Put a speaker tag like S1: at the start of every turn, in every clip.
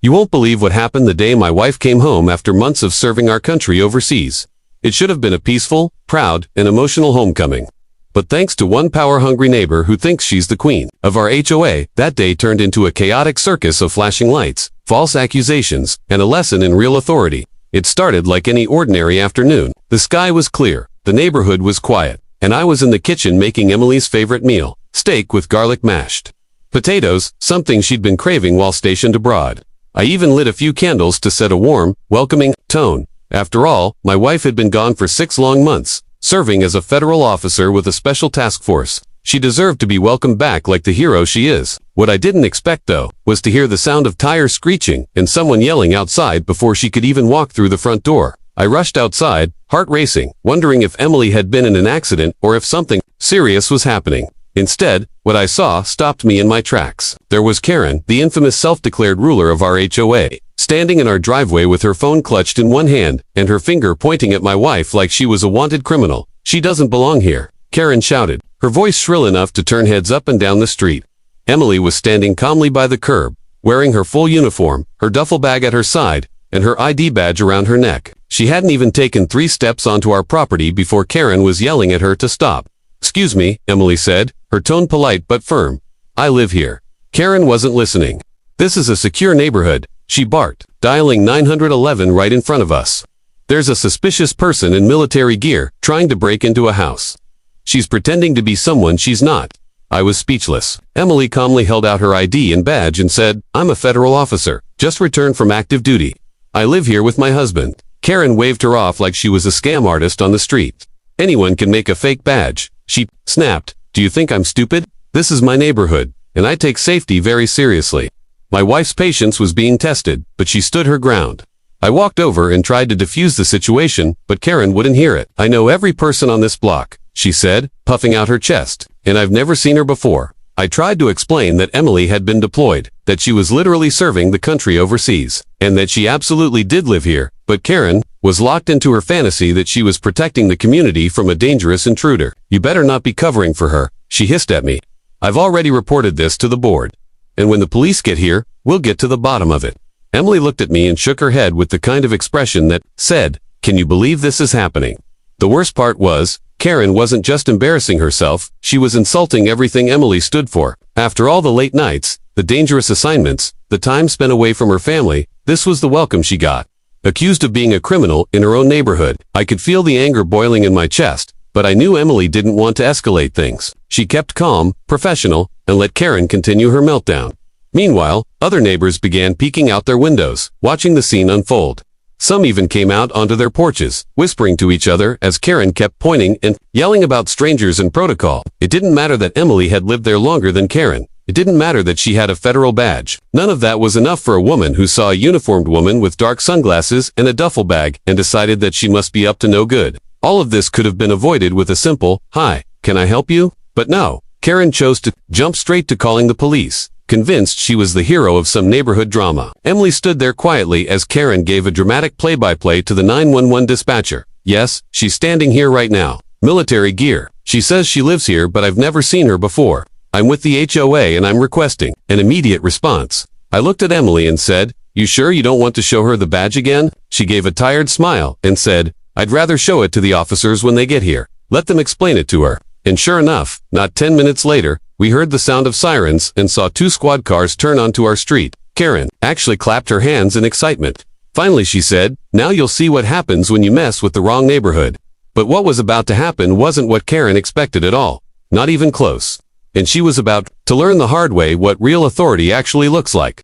S1: You won't believe what happened the day my wife came home after months of serving our country overseas. It should have been a peaceful, proud, and emotional homecoming. But thanks to one power-hungry neighbor who thinks she's the queen of our HOA, that day turned into a chaotic circus of flashing lights, false accusations, and a lesson in real authority. It started like any ordinary afternoon. The sky was clear, the neighborhood was quiet, and I was in the kitchen making Emily's favorite meal, steak with garlic mashed potatoes, something she'd been craving while stationed abroad. I even lit a few candles to set a warm, welcoming tone. After all, my wife had been gone for 6 long months, serving as a federal officer with a special task force. She deserved to be welcomed back like the hero she is. What I didn't expect, though, was to hear the sound of tires screeching and someone yelling outside before she could even walk through the front door. I rushed outside, heart racing, wondering if Emily had been in an accident or if something serious was happening. Instead, what I saw stopped me in my tracks. There was Karen, the infamous self-declared ruler of our HOA, standing in our driveway with her phone clutched in one hand and her finger pointing at my wife like she was a wanted criminal. "She doesn't belong here," Karen shouted, her voice shrill enough to turn heads up and down the street. Emily was standing calmly by the curb, wearing her full uniform, her duffel bag at her side, and her ID badge around her neck. She hadn't even taken 3 steps onto our property before Karen was yelling at her to stop. "Excuse me," Emily said, her tone polite but firm. "I live here." Karen wasn't listening. "This is a secure neighborhood," she barked, dialing 911 right in front of us. "There's a suspicious person in military gear trying to break into a house. She's pretending to be someone she's not." I was speechless. Emily calmly held out her ID and badge and said, "I'm a federal officer, just returned from active duty. I live here with my husband." Karen waved her off like she was a scam artist on the street. "Anyone can make a fake badge," she snapped. "Do you think I'm stupid? This is my neighborhood, and I take safety very seriously." My wife's patience was being tested, but she stood her ground. I walked over and tried to defuse the situation, but Karen wouldn't hear it. "I know every person on this block," she said, puffing out her chest, "and I've never seen her before." I tried to explain that Emily had been deployed, that she was literally serving the country overseas, and that she absolutely did live here, but Karen was locked into her fantasy that she was protecting the community from a dangerous intruder. "You better not be covering for her," she hissed at me. "I've already reported this to the board, and when the police get here, we'll get to the bottom of it." Emily looked at me and shook her head with the kind of expression that said, "Can you believe this is happening?" The worst part was, Karen wasn't just embarrassing herself, she was insulting everything Emily stood for. After all the late nights, the dangerous assignments, the time spent away from her family, this was the welcome she got. Accused of being a criminal in her own neighborhood. I could feel the anger boiling in my chest, but I knew Emily didn't want to escalate things. She kept calm, professional, and let Karen continue her meltdown. Meanwhile, other neighbors began peeking out their windows, watching the scene unfold. Some even came out onto their porches, whispering to each other as Karen kept pointing and yelling about strangers and protocol. It didn't matter that Emily had lived there longer than Karen. It didn't matter that she had a federal badge. None of that was enough for a woman who saw a uniformed woman with dark sunglasses and a duffel bag and decided that she must be up to no good. All of this could have been avoided with a simple, "Hi, can I help you?" But no, Karen chose to jump straight to calling the police, convinced she was the hero of some neighborhood drama. Emily stood there quietly as Karen gave a dramatic play-by-play to the 911 dispatcher. "Yes, she's standing here right now. Military gear. She says she lives here, but I've never seen her before. I'm with the HOA and I'm requesting an immediate response." I looked at Emily and said, "You sure you don't want to show her the badge again?" She gave a tired smile and said, "I'd rather show it to the officers when they get here. Let them explain it to her." And sure enough, not 10 minutes later, we heard the sound of sirens and saw 2 squad cars turn onto our street. Karen actually clapped her hands in excitement. Finally, she said, "Now you'll see what happens when you mess with the wrong neighborhood." But what was about to happen wasn't what Karen expected at all. Not even close. And she was about to learn the hard way what real authority actually looks like.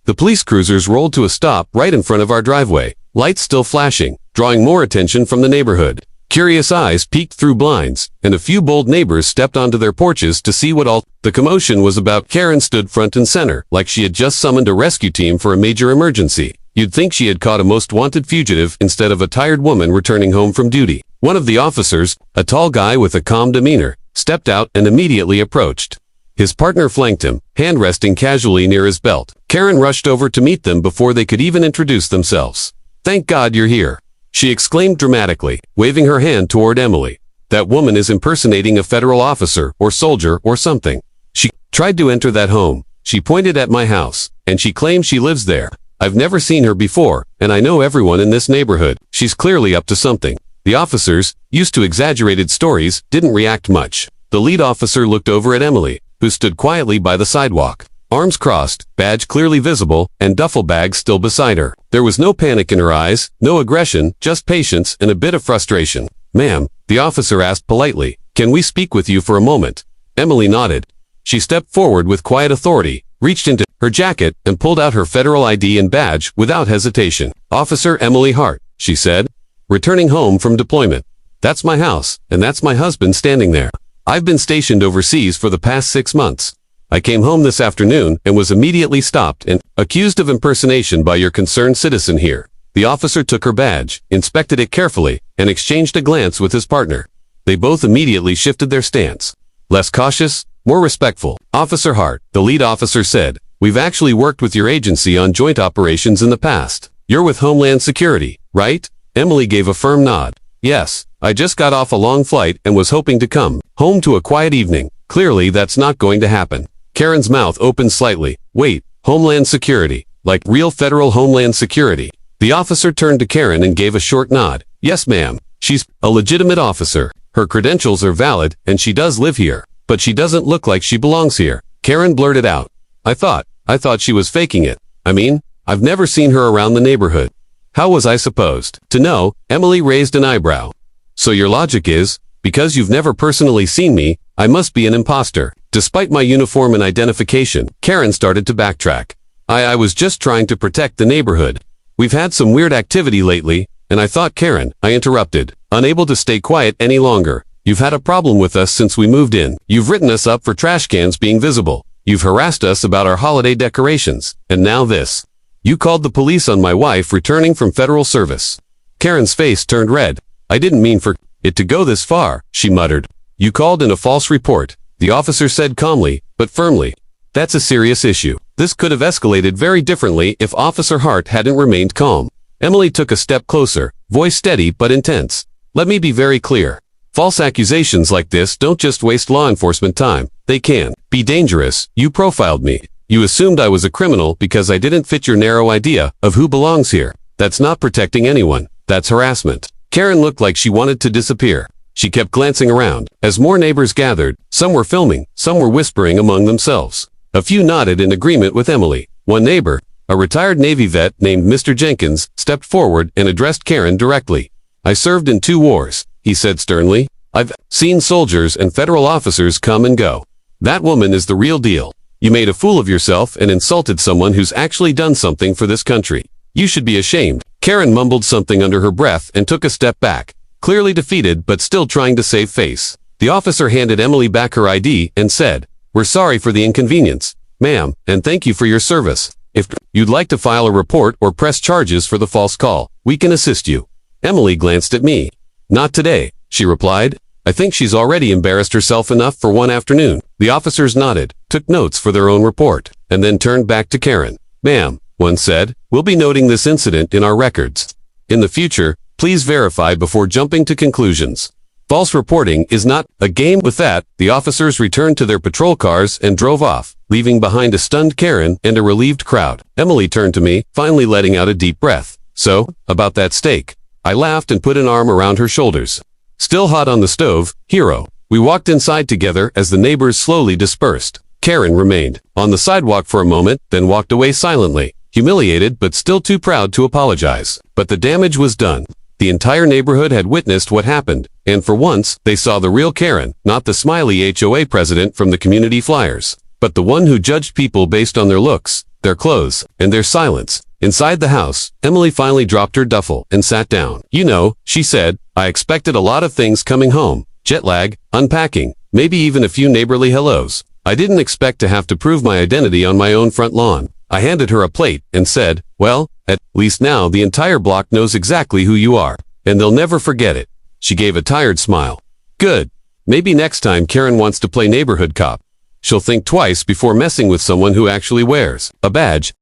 S1: The police cruisers rolled to a stop right in front of our driveway, lights still flashing, drawing more attention from the neighborhood. Curious eyes peeked through blinds, and a few bold neighbors stepped onto their porches to see what all the commotion was about. Karen stood front and center, like she had just summoned a rescue team for a major emergency. You'd think she had caught a most wanted fugitive instead of a tired woman returning home from duty. One of the officers, a tall guy with a calm demeanor, stepped out and immediately approached. His partner flanked him, hand resting casually near his belt. Karen rushed over to meet them before they could even introduce themselves. "Thank God you're here," she exclaimed dramatically, waving her hand toward Emily. "That woman is impersonating a federal officer or soldier or something. She tried to enter that home." She pointed at my house. and she claims she lives there. I've never seen her before, and I know everyone in this neighborhood. She's clearly up to something." The officers, used to exaggerated stories, didn't react much. The lead officer looked over at Emily, who stood quietly by the sidewalk, arms crossed, badge clearly visible, and duffel bag still beside her. There was no panic in her eyes, no aggression, just patience and a bit of frustration. "Ma'am," the officer asked politely, "can we speak with you for a moment?" Emily nodded. She stepped forward with quiet authority, reached into her jacket, and pulled out her federal ID and badge without hesitation. "Officer Emily Hart," she said, "returning home from deployment. That's my house, and that's my husband standing there. I've been stationed overseas for the past 6 months. I came home this afternoon and was immediately stopped and accused of impersonation by your concerned citizen here." The officer took her badge, inspected it carefully, and exchanged a glance with his partner. They both immediately shifted their stance. Less cautious, more respectful. "Officer Hart," the lead officer said, "we've actually worked with your agency on joint operations in the past. You're with Homeland Security, right?" Emily gave a firm nod. "Yes, I just got off a long flight and was hoping to come home to a quiet evening. Clearly that's not going to happen." Karen's mouth opened slightly. "Wait, Homeland Security? Like real federal Homeland Security?" The officer turned to Karen and gave a short nod. "Yes, ma'am. She's a legitimate officer. Her credentials are valid, and she does live here. But she doesn't look like she belongs here." Karen blurted out. I thought she was faking it. I mean, I've never seen her around the neighborhood. How was I supposed to know?" Emily raised an eyebrow. "So your logic is, because you've never personally seen me, I must be an imposter." Despite my uniform and identification, Karen started to backtrack. I was just trying to protect the neighborhood. We've had some weird activity lately, and I thought Karen, I interrupted, unable to stay quiet any longer. "You've had a problem with us since we moved in. You've written us up for trash cans being visible. You've harassed us about our holiday decorations. And now this. You called the police on my wife returning from federal service." Karen's face turned red. "I didn't mean for it to go this far," she muttered. "You called in a false report," the officer said calmly, but firmly. "That's a serious issue. This could have escalated very differently if Officer Hart hadn't remained calm." Emily took a step closer, voice steady but intense. "Let me be very clear. False accusations like this don't just waste law enforcement time. They can be dangerous. You profiled me. You assumed I was a criminal because I didn't fit your narrow idea of who belongs here. That's not protecting anyone. That's harassment." Karen looked like she wanted to disappear. She kept glancing around. As more neighbors gathered, some were filming, some were whispering among themselves. A few nodded in agreement with Emily. One neighbor, a retired Navy vet named Mr. Jenkins, stepped forward and addressed Karen directly. "I served in 2 wars, he said sternly. "I've seen soldiers and federal officers come and go. That woman is the real deal. You made a fool of yourself and insulted someone who's actually done something for this country. You should be ashamed." Karen mumbled something under her breath and took a step back, clearly defeated but still trying to save face. The officer handed Emily back her ID and said, "We're sorry for the inconvenience, ma'am, and thank you for your service. If you'd like to file a report or press charges for the false call, we can assist you." Emily glanced at me. "Not today," she replied. "I think she's already embarrassed herself enough for one afternoon." The officers nodded, took notes for their own report, and then turned back to Karen. "Ma'am," one said, "we'll be noting this incident in our records. In the future, please verify before jumping to conclusions. False reporting is not a game." With that, the officers returned to their patrol cars and drove off, leaving behind a stunned Karen and a relieved crowd. Emily turned to me, finally letting out a deep breath. "So, about that steak." I laughed and put an arm around her shoulders. "Still hot on the stove, hero." We walked inside together as the neighbors slowly dispersed. Karen remained on the sidewalk for a moment, then walked away silently, humiliated but still too proud to apologize. But the damage was done. The entire neighborhood had witnessed what happened, and for once, they saw the real Karen, not the smiley HOA president from the community flyers, but the one who judged people based on their looks, their clothes, and their silence. Inside the house, Emily finally dropped her duffel and sat down. "You know," she said, "I expected a lot of things coming home. Jet lag, unpacking, maybe even a few neighborly hellos. I didn't expect to have to prove my identity on my own front lawn." I handed her a plate and said, "Well, at least now the entire block knows exactly who you are, and they'll never forget it." She gave a tired smile. "Good. Maybe next time Karen wants to play neighborhood cop, she'll think twice before messing with someone who actually wears a badge."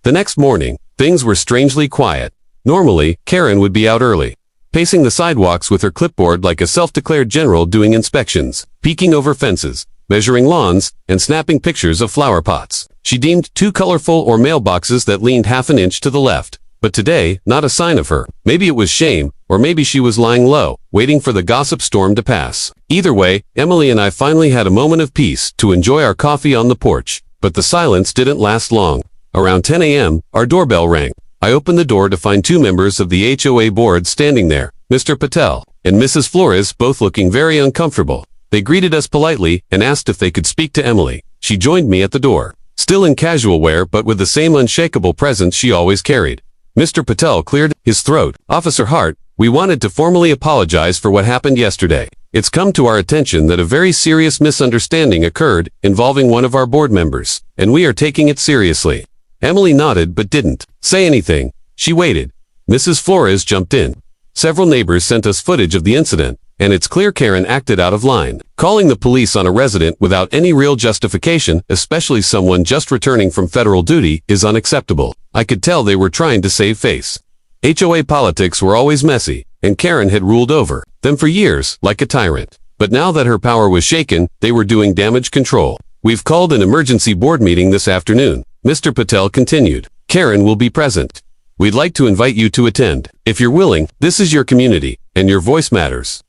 S1: The next morning, things were strangely quiet. Normally, Karen would be out early, pacing the sidewalks with her clipboard like a self-declared general doing inspections, peeking over fences, measuring lawns, and snapping pictures of flower pots. She deemed two colorful or mailboxes that leaned half an inch to the left. But today, not a sign of her. Maybe it was shame, or maybe she was lying low, waiting for the gossip storm to pass. Either way, Emily and I finally had a moment of peace to enjoy our coffee on the porch. But the silence didn't last long. Around 10 a.m., our doorbell rang. I opened the door to find two members of the HOA board standing there, Mr. Patel and Mrs. Flores, both looking very uncomfortable. They greeted us politely and asked if they could speak to Emily. She joined me at the door, still in casual wear but with the same unshakable presence she always carried. Mr. Patel cleared his throat. "Officer Hart, we wanted to formally apologize for what happened yesterday. It's come to our attention that a very serious misunderstanding occurred involving one of our board members, and we are taking it seriously." Emily nodded but didn't say anything. She waited. Mrs. Flores jumped in. Several neighbors sent us footage of the incident, and it's clear Karen acted out of line. Calling the police on a resident without any real justification, especially someone just returning from federal duty, is unacceptable. I could tell they were trying to save face. HOA politics were always messy, and Karen had ruled over them for years, like a tyrant. But now that her power was shaken, they were doing damage control. "We've called an emergency board meeting this afternoon," Mr. Patel continued. "Karen will be present. We'd like to invite you to attend. If you're willing, this is your community, and your voice matters."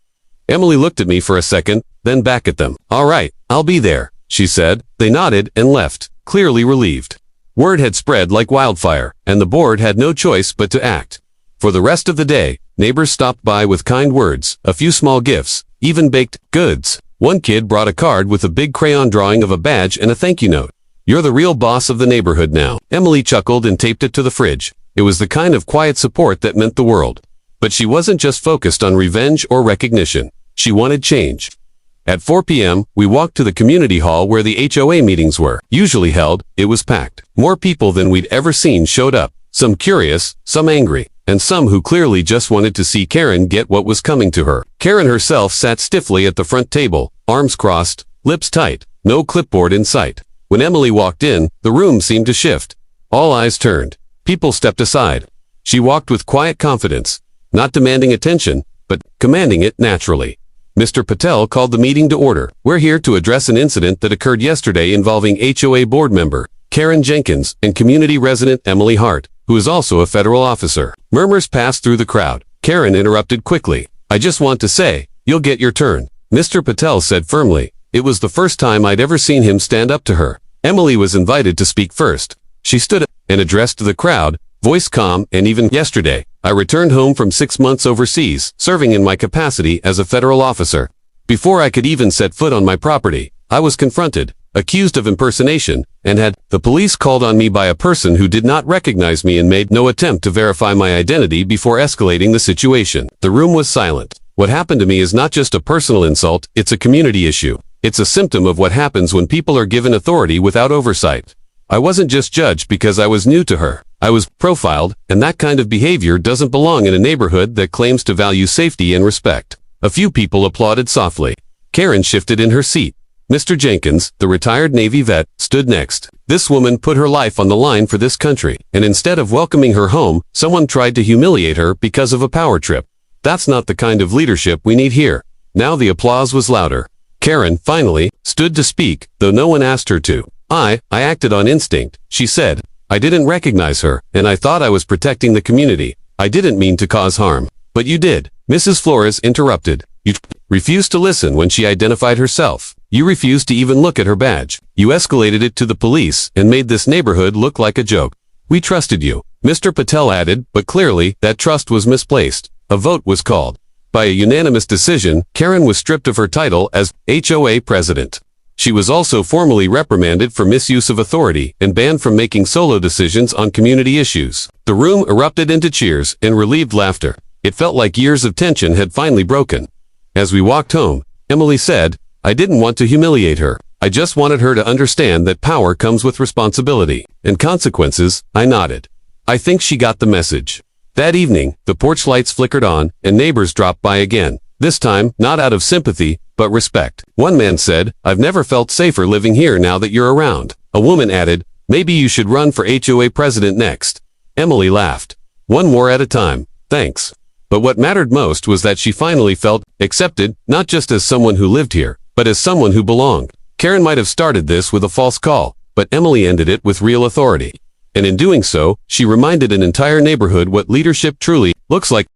S1: Emily looked at me for a second, then back at them. "All right, I'll be there," she said. They nodded and left, clearly relieved. Word had spread like wildfire, and the board had no choice but to act. For the rest of the day, neighbors stopped by with kind words, a few small gifts, even baked goods. One kid brought a card with a big crayon drawing of a badge and a thank you note. "You're the real boss of the neighborhood now." Emily chuckled and taped it to the fridge. It was the kind of quiet support that meant the world. But she wasn't just focused on revenge or recognition. She wanted change. At 4 p.m., we walked to the community hall where the HOA meetings were usually held. It was packed. More people than we'd ever seen showed up, some curious, some angry, and some who clearly just wanted to see Karen get what was coming to her. Karen herself sat stiffly at the front table, arms crossed, lips tight, no clipboard in sight. When Emily walked in, the room seemed to shift. All eyes turned. People stepped aside. She walked with quiet confidence, not demanding attention, but commanding it naturally. Mr. Patel called the meeting to order. "We're here to address an incident that occurred yesterday involving HOA board member Karen Jenkins and community resident Emily Hart, who is also a federal officer." Murmurs passed through the crowd. Karen interrupted quickly. "I just want to say, you'll get your turn," Mr. Patel said firmly. It was the first time I'd ever seen him stand up to her. Emily was invited to speak first. She stood up and addressed the crowd, voice calm, and even yesterday, I returned home from 6 months overseas, serving in my capacity as a federal officer. Before I could even set foot on my property, I was confronted, accused of impersonation, and had the police called on me by a person who did not recognize me and made no attempt to verify my identity before escalating the situation. The room was silent. What happened to me is not just a personal insult, it's a community issue. It's a symptom of what happens when people are given authority without oversight. I wasn't just judged because I was new to her. I was profiled, and that kind of behavior doesn't belong in a neighborhood that claims to value safety and respect. A few people applauded softly. Karen shifted in her seat. Mr. Jenkins, the retired Navy vet, stood next. This woman put her life on the line for this country, and instead of welcoming her home, someone tried to humiliate her because of a power trip. That's not the kind of leadership we need here. Now the applause was louder. Karen, finally, stood to speak, though no one asked her to. I acted on instinct," she said. "I didn't recognize her, and I thought I was protecting the community. I didn't mean to cause harm." "But you did," Mrs. Flores interrupted. "You refused to listen when she identified herself. You refused to even look at her badge. You escalated it to the police and made this neighborhood look like a joke. We trusted you," Mr. Patel added, but clearly, that trust was misplaced. A vote was called. By a unanimous decision, Karen was stripped of her title as HOA president. She was also formally reprimanded for misuse of authority and banned from making solo decisions on community issues. The room erupted into cheers and relieved laughter. It felt like years of tension had finally broken. As we walked home, Emily said, "I didn't want to humiliate her. I just wanted her to understand that power comes with responsibility and consequences." I nodded. I think she got the message. That evening, the porch lights flickered on and neighbors dropped by again. This time, not out of sympathy, but respect. One man said, "I've never felt safer living here now that you're around." A woman added, "Maybe you should run for HOA president next." Emily laughed. "One more at a time, thanks." But what mattered most was that she finally felt accepted, not just as someone who lived here, but as someone who belonged. Karen might have started this with a false call, but Emily ended it with real authority. And in doing so, she reminded an entire neighborhood what leadership truly looks like.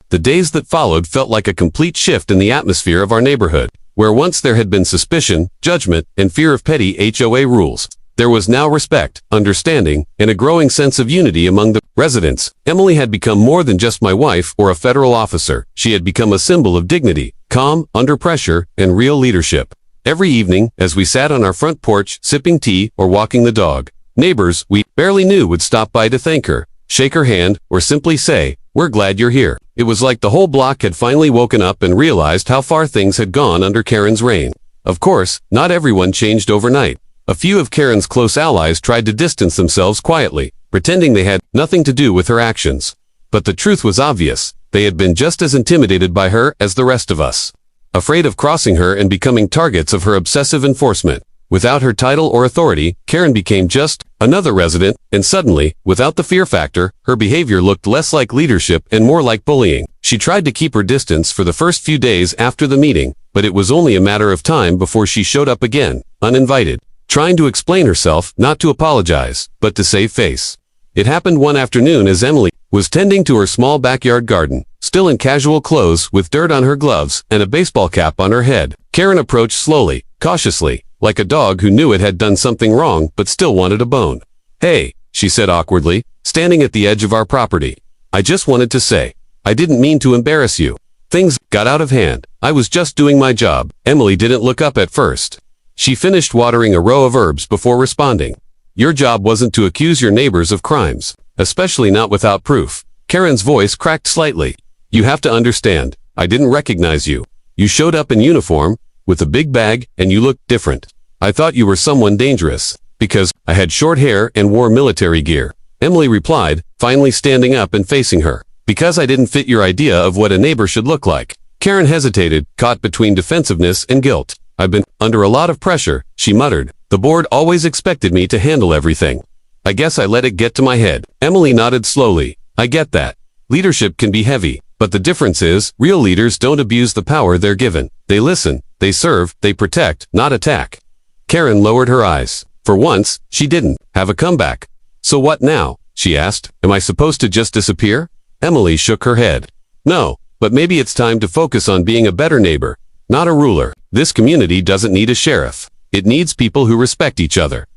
S1: The days that followed felt like a complete shift in the atmosphere of our neighborhood. Where once there had been suspicion, judgment, and fear of petty HOA rules, there was now respect, understanding, and a growing sense of unity among the residents. Emily had become more than just my wife or a federal officer. She had become a symbol of dignity, calm, under pressure, and real leadership. Every evening, as we sat on our front porch, sipping tea or walking the dog, neighbors we barely knew would stop by to thank her, shake her hand, or simply say, "We're glad you're here." It was like the whole block had finally woken up and realized how far things had gone under Karen's reign. Of course, not everyone changed overnight. A few of Karen's close allies tried to distance themselves quietly, pretending they had nothing to do with her actions. But the truth was obvious. They had been just as intimidated by her as the rest of us. Afraid of crossing her and becoming targets of her obsessive enforcement. Without her title or authority, Karen became just another resident, and suddenly, without the fear factor, her behavior looked less like leadership and more like bullying. She tried to keep her distance for the first few days after the meeting, but it was only a matter of time before she showed up again, uninvited, trying to explain herself, not to apologize, but to save face. It happened one afternoon as Emily was tending to her small backyard garden, still in casual clothes with dirt on her gloves and a baseball cap on her head. Karen approached slowly, cautiously, like a dog who knew it had done something wrong but still wanted a bone. "Hey," she said awkwardly, standing at the edge of our property. "I just wanted to say, I didn't mean to embarrass you. Things got out of hand. I was just doing my job." Emily didn't look up at first. She finished watering a row of herbs before responding. "Your job wasn't to accuse your neighbors of crimes, especially not without proof." Karen's voice cracked slightly. "You have to understand, I didn't recognize you. You showed up in uniform, with a big bag, and you looked different. I thought you were someone dangerous, because I had short hair and wore military gear." Emily replied, finally standing up and facing her. "Because I didn't fit your idea of what a neighbor should look like." Karen hesitated, caught between defensiveness and guilt. "I've been under a lot of pressure," she muttered. "The board always expected me to handle everything. I guess I let it get to my head." Emily nodded slowly. "I get that. Leadership can be heavy, but the difference is, real leaders don't abuse the power they're given. They listen, they serve, they protect, not attack." Karen lowered her eyes. For once, she didn't have a comeback. "So what now?" she asked. "Am I supposed to just disappear?" Emily shook her head. "No, but maybe it's time to focus on being a better neighbor, not a ruler. This community doesn't need a sheriff. It needs people who respect each other."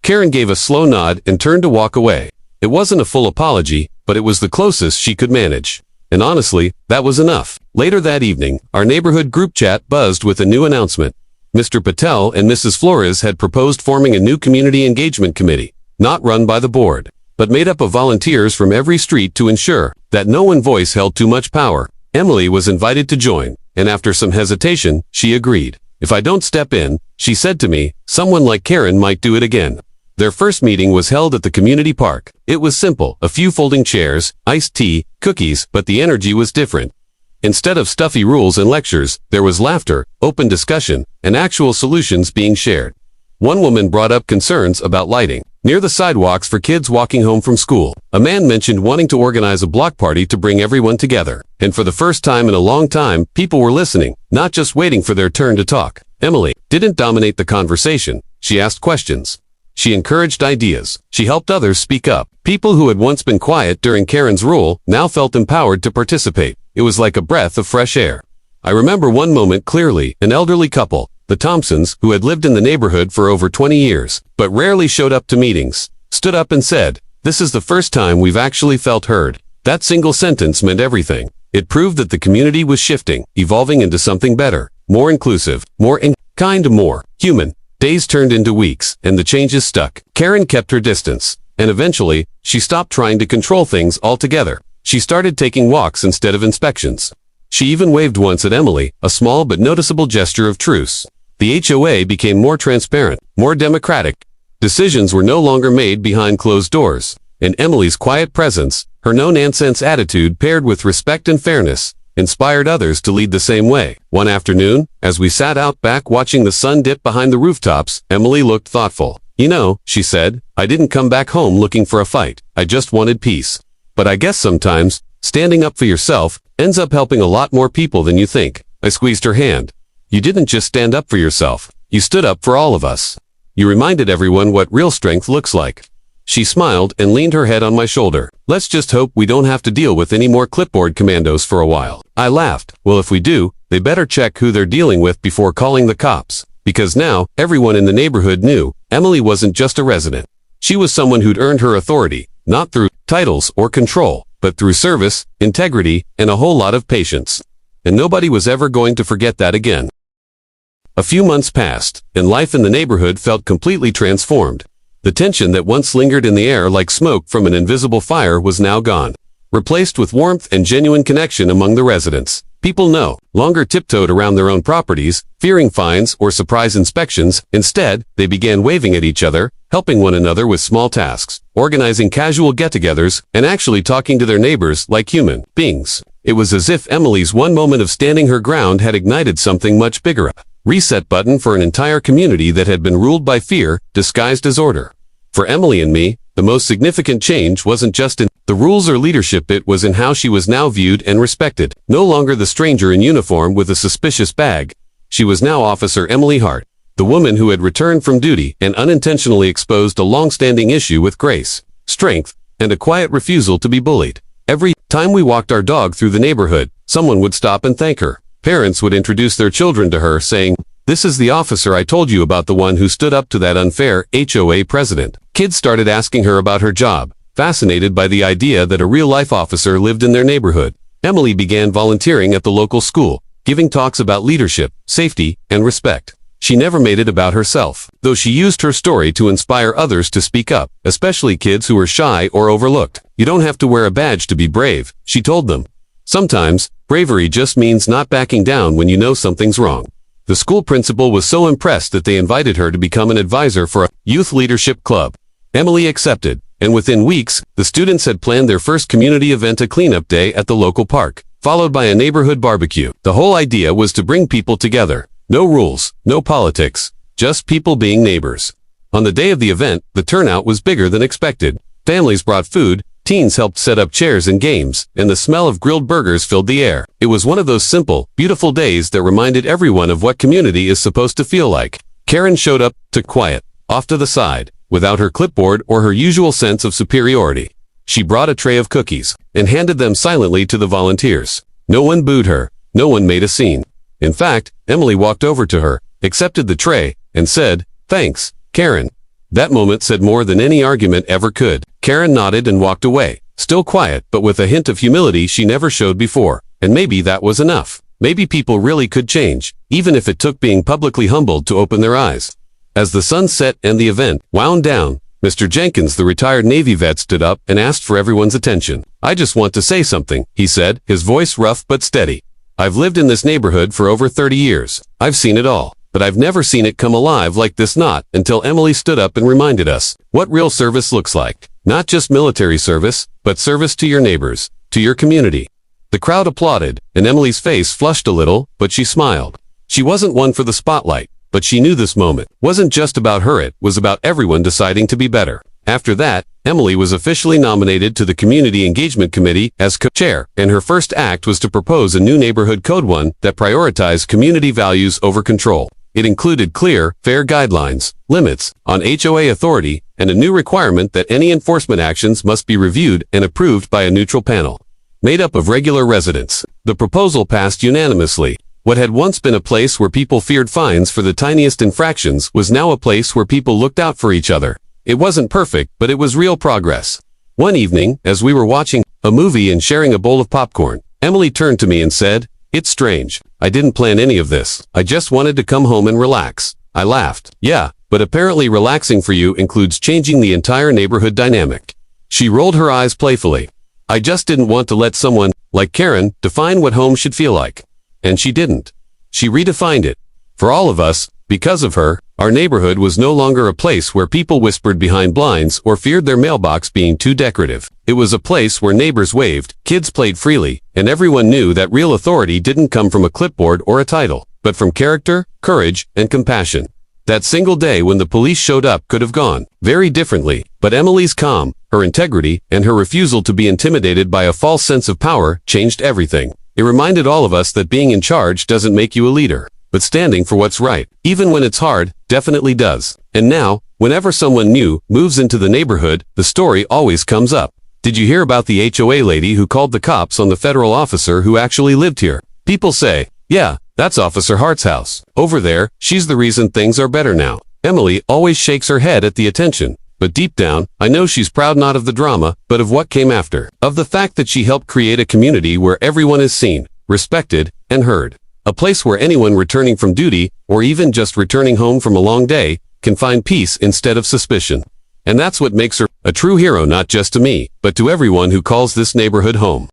S1: Karen gave a slow nod and turned to walk away. It wasn't a full apology, but it was the closest she could manage. And honestly, that was enough. Later that evening, our neighborhood group chat buzzed with a new announcement. Mr. Patel and Mrs. Flores had proposed forming a new community engagement committee, not run by the board, but made up of volunteers from every street to ensure that no one voice held too much power. Emily was invited to join, and after some hesitation, she agreed. "If I don't step in," she said to me, "someone like Karen might do it again." Their first meeting was held at the community park. It was simple, a few folding chairs, iced tea, cookies, but the energy was different. Instead of stuffy rules and lectures, there was laughter, open discussion, and actual solutions being shared. One woman brought up concerns about lighting near the sidewalks for kids walking home from school. A man mentioned wanting to organize a block party to bring everyone together. And for the first time in a long time, people were listening, not just waiting for their turn to talk. Emily didn't dominate the conversation. She asked questions. She encouraged ideas. She helped others speak up. People who had once been quiet during Karen's rule now felt empowered to participate. It was like a breath of fresh air. I remember one moment clearly, an elderly couple, the Thompsons, who had lived in the neighborhood for over 20 years, but rarely showed up to meetings, stood up and said, "This is the first time we've actually felt heard." That single sentence meant everything. It proved that the community was shifting, evolving into something better, more inclusive, more kind, more human. Days turned into weeks, and the changes stuck. Karen kept her distance, and eventually, she stopped trying to control things altogether. She started taking walks instead of inspections. She even waved once at Emily, a small but noticeable gesture of truce. The HOA became more transparent, more democratic. Decisions were no longer made behind closed doors, and Emily's quiet presence, her no-nonsense attitude paired with respect and fairness, inspired others to lead the same way. One afternoon, as we sat out back watching the sun dip behind the rooftops, Emily looked thoughtful. "You know," she said, "I didn't come back home looking for a fight. I just wanted peace. But I guess sometimes, standing up for yourself ends up helping a lot more people than you think." I squeezed her hand. "You didn't just stand up for yourself. You stood up for all of us. You reminded everyone what real strength looks like. She smiled and leaned her head on my shoulder. Let's just hope we don't have to deal with any more clipboard commandos for a while. I laughed. Well, if we do, they better check who they're dealing with before calling the cops. Because now, everyone in the neighborhood knew Emily wasn't just a resident. She was someone who'd earned her authority, not through titles or control, but through service, integrity, and a whole lot of patience. And nobody was ever going to forget that again. A few months passed, and life in the neighborhood felt completely transformed. The tension that once lingered in the air like smoke from an invisible fire was now gone, replaced with warmth and genuine connection among the residents. People no longer tiptoed around their own properties, fearing fines or surprise inspections. Instead, they began waving at each other, helping one another with small tasks, organizing casual get-togethers, and actually talking to their neighbors like human beings. It was as if Emily's one moment of standing her ground had ignited something much bigger, a reset button for an entire community that had been ruled by fear, disguised as order. For Emily and me, the most significant change wasn't just in the rules or leadership, it was in how she was now viewed and respected. No longer the stranger in uniform with a suspicious bag. She was now Officer Emily Hart, the woman who had returned from duty and unintentionally exposed a long-standing issue with grace, strength, and a quiet refusal to be bullied. Every time we walked our dog through the neighborhood, someone would stop and thank her. Parents would introduce their children to her, saying, "This is the officer I told you about, the one who stood up to that unfair HOA president." Kids started asking her about her job, fascinated by the idea that a real-life officer lived in their neighborhood. Emily began volunteering at the local school, giving talks about leadership, safety, and respect. She never made it about herself, though she used her story to inspire others to speak up, especially kids who were shy or overlooked. "You don't have to wear a badge to be brave," she told them. "Sometimes, bravery just means not backing down when you know something's wrong." The school principal was so impressed that they invited her to become an advisor for a youth leadership club. Emily accepted, and within weeks, the students had planned their first community event, a cleanup day at the local park, followed by a neighborhood barbecue. The whole idea was to bring people together. No rules, no politics, just people being neighbors. On the day of the event, the turnout was bigger than expected. Families brought food, teens helped set up chairs and games, and the smell of grilled burgers filled the air. It was one of those simple, beautiful days that reminded everyone of what community is supposed to feel like. Karen showed up, took quiet, off to the side, without her clipboard or her usual sense of superiority. She brought a tray of cookies and handed them silently to the volunteers. No one booed her, no one made a scene. In fact, Emily walked over to her, accepted the tray, and said, "Thanks, Karen." That moment said more than any argument ever could. Karen nodded and walked away, still quiet but with a hint of humility she never showed before. And maybe that was enough. Maybe people really could change, even if it took being publicly humbled to open their eyes. As the sun set and the event wound down, Mr. Jenkins, the retired Navy vet, stood up and asked for everyone's attention. "I just want to say something," he said, his voice rough but steady. "I've lived in this neighborhood for over 30 years. I've seen it all. But I've never seen it come alive like this, not until Emily stood up and reminded us what real service looks like. Not just military service, but service to your neighbors, to your community." The crowd applauded, and Emily's face flushed a little, but she smiled. She wasn't one for the spotlight, but she knew this moment wasn't just about her, it was about everyone deciding to be better. After that, Emily was officially nominated to the Community Engagement Committee as co-chair, and her first act was to propose a new neighborhood code, one that prioritized community values over control. It included clear, fair guidelines, limits on HOA authority, and a new requirement that any enforcement actions must be reviewed and approved by a neutral panel made up of regular residents. The proposal passed unanimously. What had once been a place where people feared fines for the tiniest infractions was now a place where people looked out for each other. It wasn't perfect, but it was real progress. One evening, as we were watching a movie and sharing a bowl of popcorn, Emily turned to me and said, "It's strange. I didn't plan any of this. I just wanted to come home and relax." I laughed. "Yeah, but apparently relaxing for you includes changing the entire neighborhood dynamic." She rolled her eyes playfully. "I just didn't want to let someone, like Karen, define what home should feel like." And she didn't. She redefined it. For all of us, because of her, our neighborhood was no longer a place where people whispered behind blinds or feared their mailbox being too decorative. It was a place where neighbors waved, kids played freely, and everyone knew that real authority didn't come from a clipboard or a title, but from character, courage, and compassion. That single day when the police showed up could have gone very differently, but Emily's calm, her integrity, and her refusal to be intimidated by a false sense of power changed everything. It reminded all of us that being in charge doesn't make you a leader. but standing for what's right, even when it's hard, definitely does. And now, whenever someone new moves into the neighborhood, the story always comes up. Did you hear about the HOA lady who called the cops on the federal officer who actually lived here? People say, yeah, that's Officer Hart's house. Over there, she's the reason things are better now. Emily always shakes her head at the attention. But deep down, I know she's proud not of the drama, but of what came after. Of the fact that she helped create a community where everyone is seen, respected, and heard. A place where anyone returning from duty, or even just returning home from a long day, can find peace instead of suspicion. And that's what makes her a true hero, not just to me, but to everyone who calls this neighborhood home.